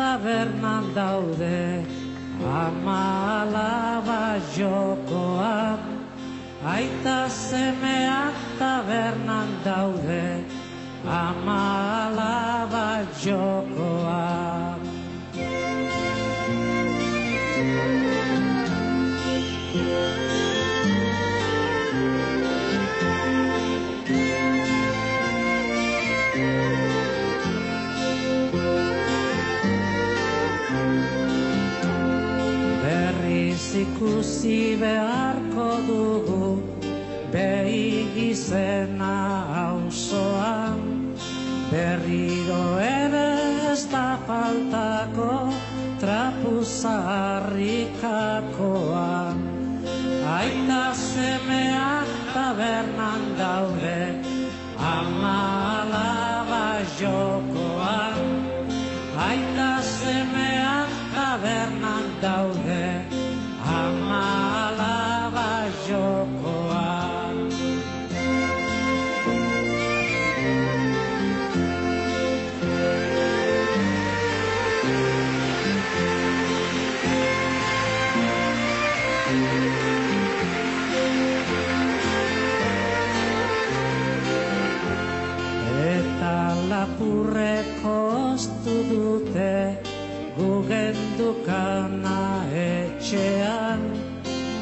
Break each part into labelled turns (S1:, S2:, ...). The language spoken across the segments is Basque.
S1: Tabernan daude ama-alaba jokoan, aita semeak tabernan daude ama-alaba jokoan. Ikusi beharko dugu behi izena auzoan, berriro ere ez da faltako trapu zaharrikakoan. Aita semeak tabernan daude ama-alaba jokoan, aita semeak tabernan daude ama-alaba jokoan. Eta lapurreko oztu dute gugendukana etxean,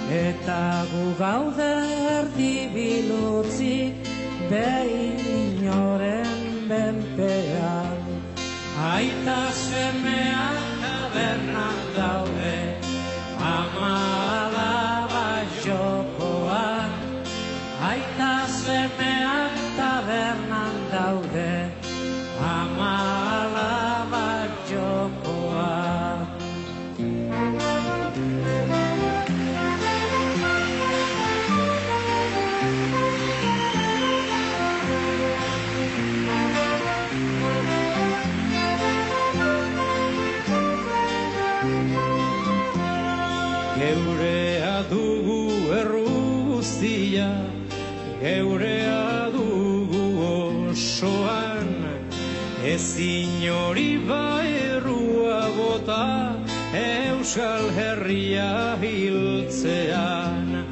S1: eta gu gaude erdi bilutzik behin inoren benpean. Aita semeak tabernan daude ama-alaba jokoan, aita semeak tabernan daude ama-alaba jokoan.
S2: Geurea dugu erruztia, geurea dugu osoan, ezin hori bairua bota Euskal Herria hiltzean.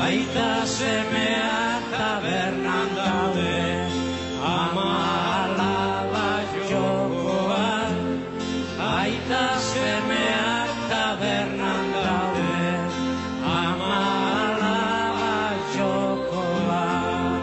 S1: Aita semeak tabernan daude ama-alaba jokoan, aita semeak tabernan daude ama-alaba jokoan.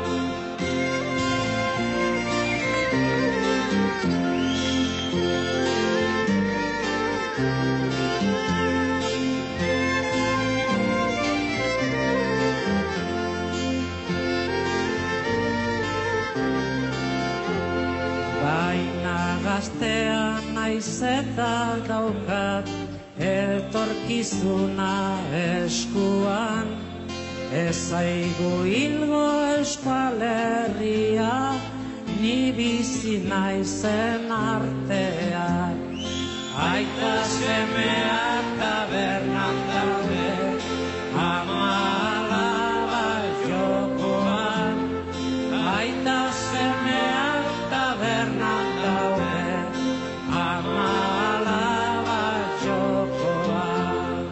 S1: Baina gaztean naiz eta daukat etorkizuna eskuan, ez zaigu hilgo Euskal Herria ni bizi naizen artean. Aita semeak tabernan daude ama-alaba jokoan, aita semeak tabernan daude ama-alaba jokoan.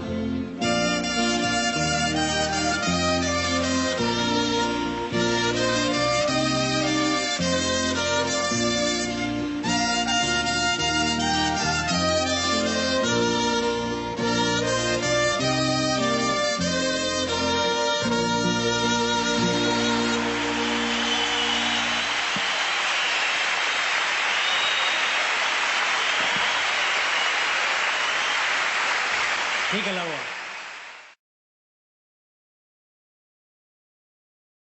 S2: Mikel Laboa.